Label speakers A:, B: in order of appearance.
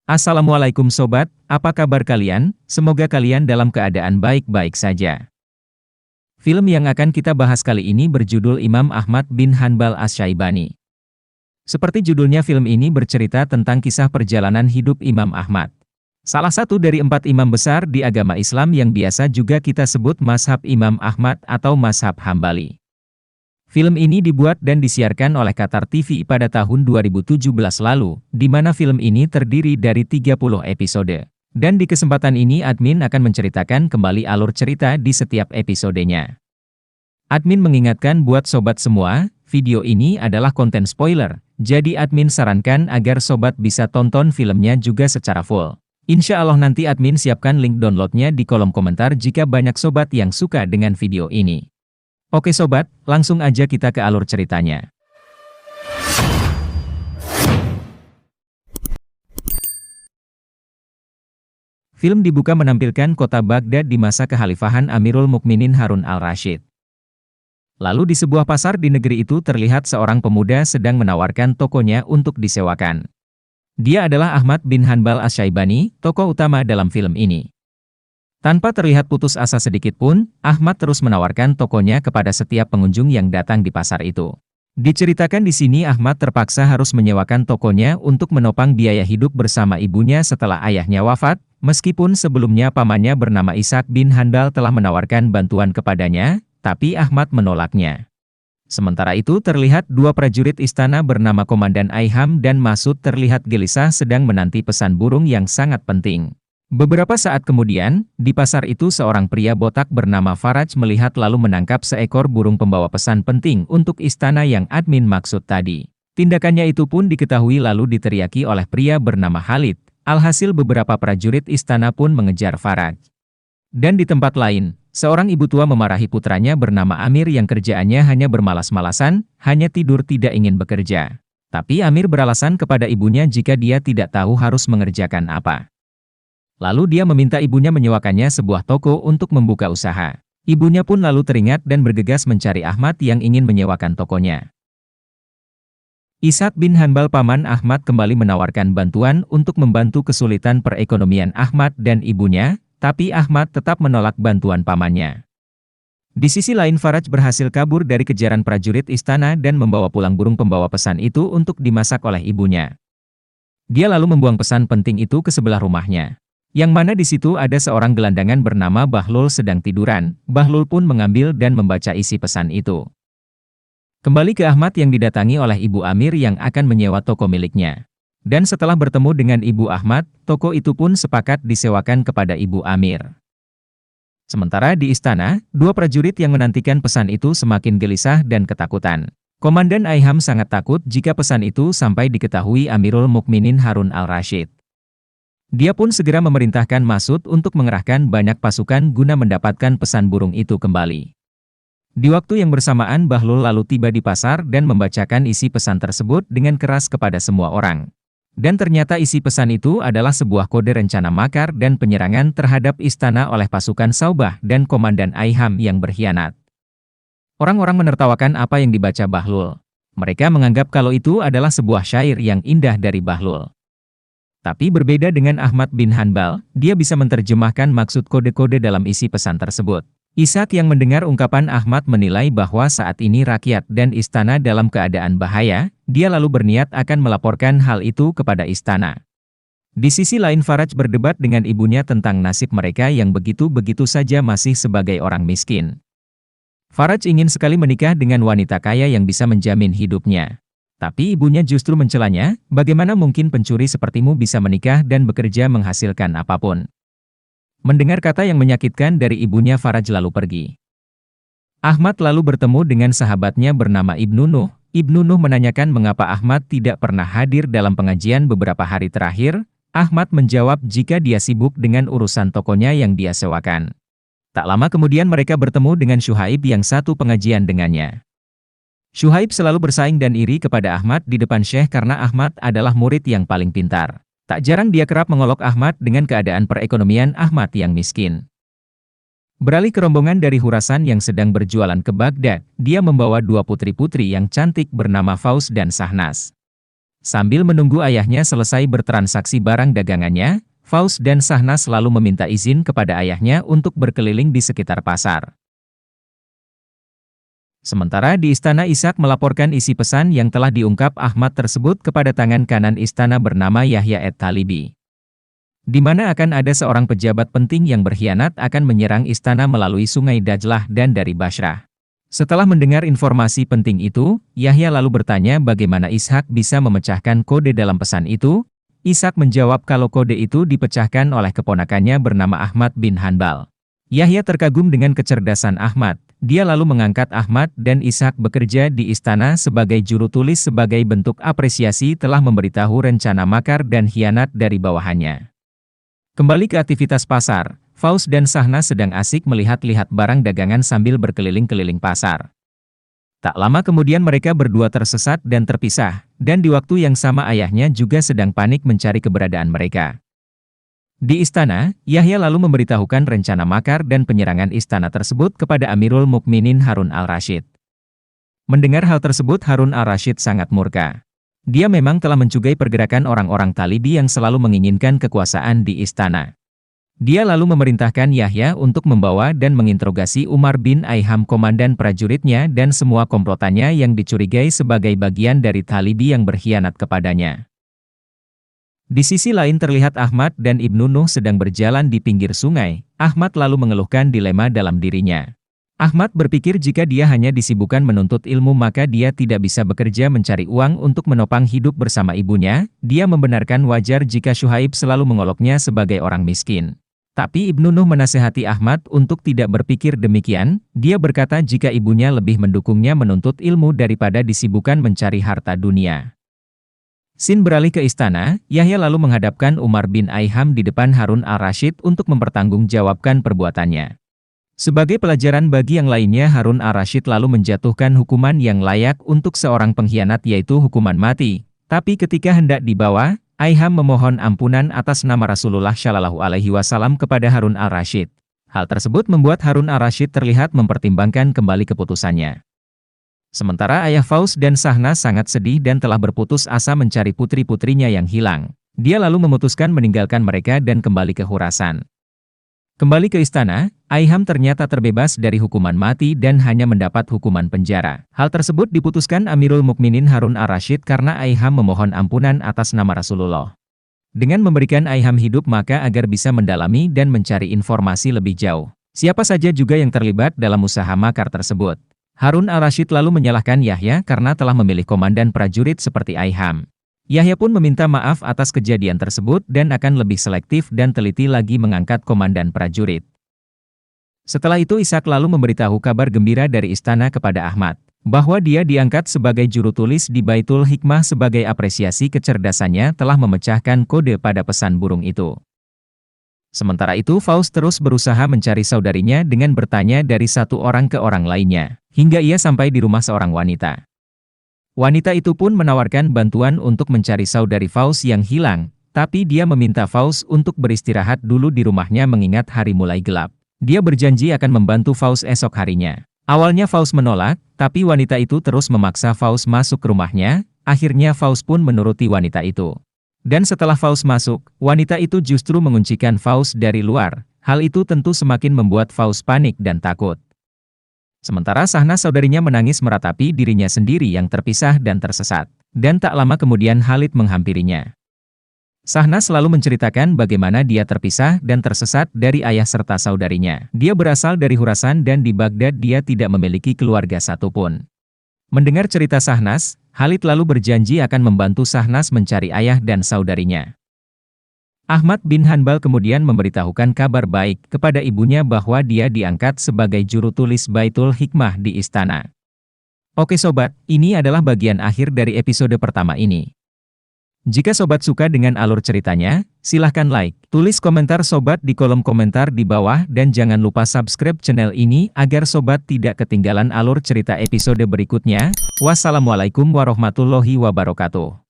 A: Assalamualaikum sobat, apa kabar kalian? Semoga kalian dalam keadaan baik-baik saja. Film yang akan kita bahas kali ini berjudul Imam Ahmad bin Hanbal Asy-Syaibani. Seperti judulnya, film ini bercerita tentang kisah perjalanan hidup Imam Ahmad. Salah satu dari 4 imam besar di agama Islam yang biasa juga kita sebut mazhab Imam Ahmad atau mazhab Hambali. Film ini dibuat dan disiarkan oleh Qatar TV pada tahun 2017 lalu, di mana film ini terdiri dari 30 episode. Dan di kesempatan ini admin akan menceritakan kembali alur cerita di setiap episodenya. Admin mengingatkan buat sobat semua, video ini adalah konten spoiler, jadi admin sarankan agar sobat bisa tonton filmnya juga secara full. Insya Allah nanti admin siapkan link downloadnya di kolom komentar jika banyak sobat yang suka dengan video ini. Oke sobat, langsung aja kita ke alur ceritanya. Film dibuka menampilkan kota Baghdad di masa kekhalifahan Amirul Mukminin Harun al-Rasyid. Lalu di sebuah pasar di negeri itu terlihat seorang pemuda sedang menawarkan tokonya untuk disewakan. Dia adalah Ahmad bin Hanbal Asy-Syaibani, tokoh utama dalam film ini. Tanpa terlihat putus asa sedikit pun, Ahmad terus menawarkan tokonya kepada setiap pengunjung yang datang di pasar itu. Diceritakan di sini Ahmad terpaksa harus menyewakan tokonya untuk menopang biaya hidup bersama ibunya setelah ayahnya wafat, meskipun sebelumnya pamannya bernama Ishaq bin Hanbal telah menawarkan bantuan kepadanya, tapi Ahmad menolaknya. Sementara itu terlihat 2 prajurit istana bernama Komandan Aiham dan Masud terlihat gelisah sedang menanti pesan burung yang sangat penting. Beberapa saat kemudian, di pasar itu seorang pria botak bernama Faraj melihat lalu menangkap seekor burung pembawa pesan penting untuk istana yang admin maksud tadi. Tindakannya itu pun diketahui lalu diteriaki oleh pria bernama Khalid. Alhasil beberapa prajurit istana pun mengejar Faraj. Dan di tempat lain, seorang ibu tua memarahi putranya bernama Amir yang kerjaannya hanya bermalas-malasan, hanya tidur tidak ingin bekerja. Tapi Amir beralasan kepada ibunya jika dia tidak tahu harus mengerjakan apa. Lalu dia meminta ibunya menyewakannya sebuah toko untuk membuka usaha. Ibunya pun lalu teringat dan bergegas mencari Ahmad yang ingin menyewakan tokonya. Ishaq bin Hanbal paman Ahmad kembali menawarkan bantuan untuk membantu kesulitan perekonomian Ahmad dan ibunya, tapi Ahmad tetap menolak bantuan pamannya. Di sisi lain Faraj berhasil kabur dari kejaran prajurit istana dan membawa pulang burung pembawa pesan itu untuk dimasak oleh ibunya. Dia lalu membuang pesan penting itu ke sebelah rumahnya. Yang mana di situ ada seorang gelandangan bernama Bahlul sedang tiduran. Bahlul pun mengambil dan membaca isi pesan itu. Kembali ke Ahmad yang didatangi oleh Ibu Amir yang akan menyewa toko miliknya. Dan setelah bertemu dengan Ibu Ahmad, toko itu pun sepakat disewakan kepada Ibu Amir. Sementara di istana, 2 prajurit yang menantikan pesan itu semakin gelisah dan ketakutan. Komandan Aiham sangat takut jika pesan itu sampai diketahui Amirul Mukminin Harun al-Rasyid. Dia pun segera memerintahkan Masud untuk mengerahkan banyak pasukan guna mendapatkan pesan burung itu kembali. Di waktu yang bersamaan Bahlul lalu tiba di pasar dan membacakan isi pesan tersebut dengan keras kepada semua orang. Dan ternyata isi pesan itu adalah sebuah kode rencana makar dan penyerangan terhadap istana oleh pasukan Saubah dan Komandan Aiham yang berkhianat. Orang-orang menertawakan apa yang dibaca Bahlul. Mereka menganggap kalau itu adalah sebuah syair yang indah dari Bahlul. Tapi berbeda dengan Ahmad bin Hanbal, dia bisa menerjemahkan maksud kode-kode dalam isi pesan tersebut. Ishaq yang mendengar ungkapan Ahmad menilai bahwa saat ini rakyat dan istana dalam keadaan bahaya, dia lalu berniat akan melaporkan hal itu kepada istana. Di sisi lain Faraj berdebat dengan ibunya tentang nasib mereka yang begitu-begitu saja masih sebagai orang miskin. Faraj ingin sekali menikah dengan wanita kaya yang bisa menjamin hidupnya. Tapi ibunya justru mencelanya, bagaimana mungkin pencuri sepertimu bisa menikah dan bekerja menghasilkan apapun. Mendengar kata yang menyakitkan dari ibunya Faraj lalu pergi. Ahmad lalu bertemu dengan sahabatnya bernama Ibnu Nuh. Ibnu Nuh menanyakan mengapa Ahmad tidak pernah hadir dalam pengajian beberapa hari terakhir. Ahmad menjawab jika dia sibuk dengan urusan tokonya yang dia sewakan. Tak lama kemudian mereka bertemu dengan Syuhaib yang satu pengajian dengannya. Syuhaib selalu bersaing dan iri kepada Ahmad di depan Syekh karena Ahmad adalah murid yang paling pintar. Tak jarang dia kerap mengolok Ahmad dengan keadaan perekonomian Ahmad yang miskin. Beralih ke rombongan dari Khurasan yang sedang berjualan ke Baghdad, dia membawa 2 putri-putri yang cantik bernama Faus dan Sahnas. Sambil menunggu ayahnya selesai bertransaksi barang dagangannya, Faust dan Shahnaz selalu meminta izin kepada ayahnya untuk berkeliling di sekitar pasar. Sementara di istana, Ishak melaporkan isi pesan yang telah diungkap Ahmad tersebut kepada tangan kanan istana bernama Yahya at-Talibi. Di mana akan ada seorang pejabat penting yang berkhianat akan menyerang istana melalui sungai Dajlah dan dari Bashrah. Setelah mendengar informasi penting itu, Yahya lalu bertanya bagaimana Ishak bisa memecahkan kode dalam pesan itu. Ishak menjawab kalau kode itu dipecahkan oleh keponakannya bernama Ahmad bin Hanbal. Yahya terkagum dengan kecerdasan Ahmad. Dia lalu mengangkat Ahmad dan Ishak bekerja di istana sebagai juru tulis sebagai bentuk apresiasi telah memberitahu rencana makar dan khianat dari bawahannya. Kembali ke aktivitas pasar, Faust dan Shahnaz sedang asik melihat-lihat barang dagangan sambil berkeliling-keliling pasar. Tak lama kemudian mereka berdua tersesat dan terpisah, dan di waktu yang sama ayahnya juga sedang panik mencari keberadaan mereka. Di istana, Yahya lalu memberitahukan rencana makar dan penyerangan istana tersebut kepada Amirul Mukminin Harun al-Rasyid. Mendengar hal tersebut, Harun al-Rasyid sangat murka. Dia memang telah mencurigai pergerakan orang-orang Talibi yang selalu menginginkan kekuasaan di istana. Dia lalu memerintahkan Yahya untuk membawa dan menginterogasi Umar bin Aiham, komandan prajuritnya dan semua komplotannya yang dicurigai sebagai bagian dari Talibi yang berkhianat kepadanya. Di sisi lain terlihat Ahmad dan Ibnu Nuh sedang berjalan di pinggir sungai. Ahmad lalu mengeluhkan dilema dalam dirinya. Ahmad berpikir jika dia hanya disibukkan menuntut ilmu maka dia tidak bisa bekerja mencari uang untuk menopang hidup bersama ibunya. Dia membenarkan wajar jika Syuaib selalu mengoloknya sebagai orang miskin. Tapi Ibnu Nuh menasihati Ahmad untuk tidak berpikir demikian. Dia berkata jika ibunya lebih mendukungnya menuntut ilmu daripada disibukkan mencari harta dunia. Sin beralih ke istana, Yahya lalu menghadapkan Umar bin Aiham di depan Harun al-Rasyid untuk mempertanggungjawabkan perbuatannya. Sebagai pelajaran bagi yang lainnya, Harun al-Rasyid lalu menjatuhkan hukuman yang layak untuk seorang pengkhianat yaitu hukuman mati. Tapi ketika hendak dibawa, Aiham memohon ampunan atas nama Rasulullah Shallallahu Alaihi Wasallam kepada Harun al-Rasyid. Hal tersebut membuat Harun al-Rasyid terlihat mempertimbangkan kembali keputusannya. Sementara ayah Faust dan Shahnaz sangat sedih dan telah berputus asa mencari putri-putrinya yang hilang. Dia lalu memutuskan meninggalkan mereka dan kembali ke Khurasan. Kembali ke istana, Aiham ternyata terbebas dari hukuman mati dan hanya mendapat hukuman penjara. Hal tersebut diputuskan Amirul Mukminin Harun al-Rasyid karena Aiham memohon ampunan atas nama Rasulullah. Dengan memberikan Aiham hidup maka agar bisa mendalami dan mencari informasi lebih jauh. Siapa saja juga yang terlibat dalam usaha makar tersebut. Harun al-Rasyid lalu menyalahkan Yahya karena telah memilih komandan prajurit seperti Aiham. Yahya pun meminta maaf atas kejadian tersebut dan akan lebih selektif dan teliti lagi mengangkat komandan prajurit. Setelah itu Ishak lalu memberitahu kabar gembira dari istana kepada Ahmad, bahwa dia diangkat sebagai juru tulis di Baitul Hikmah sebagai apresiasi kecerdasannya telah memecahkan kode pada pesan burung itu. Sementara itu Faust terus berusaha mencari saudarinya dengan bertanya dari satu orang ke orang lainnya, hingga ia sampai di rumah seorang wanita. Wanita itu pun menawarkan bantuan untuk mencari saudari Faust yang hilang, tapi dia meminta Faust untuk beristirahat dulu di rumahnya mengingat hari mulai gelap. Dia berjanji akan membantu Faust esok harinya. Awalnya Faust menolak, tapi wanita itu terus memaksa Faust masuk ke rumahnya, akhirnya Faust pun menuruti wanita itu. Dan setelah Faust masuk, wanita itu justru menguncikan Faust dari luar. Hal itu tentu semakin membuat Faust panik dan takut. Sementara Shahnaz saudarinya menangis meratapi dirinya sendiri yang terpisah dan tersesat. Dan tak lama kemudian Khalid menghampirinya. Shahnaz selalu menceritakan bagaimana dia terpisah dan tersesat dari ayah serta saudarinya. Dia berasal dari Khurasan dan di Baghdad dia tidak memiliki keluarga satupun. Mendengar cerita Shahnaz, Khalid lalu berjanji akan membantu Shahnaz mencari ayah dan saudarinya. Ahmad bin Hanbal kemudian memberitahukan kabar baik kepada ibunya bahwa dia diangkat sebagai juru tulis Baitul Hikmah di istana. Oke sobat, ini adalah bagian akhir dari episode pertama ini. Jika sobat suka dengan alur ceritanya, silahkan like, tulis komentar sobat di kolom komentar di bawah dan jangan lupa subscribe channel ini agar sobat tidak ketinggalan alur cerita episode berikutnya. Wassalamualaikum warahmatullahi wabarakatuh.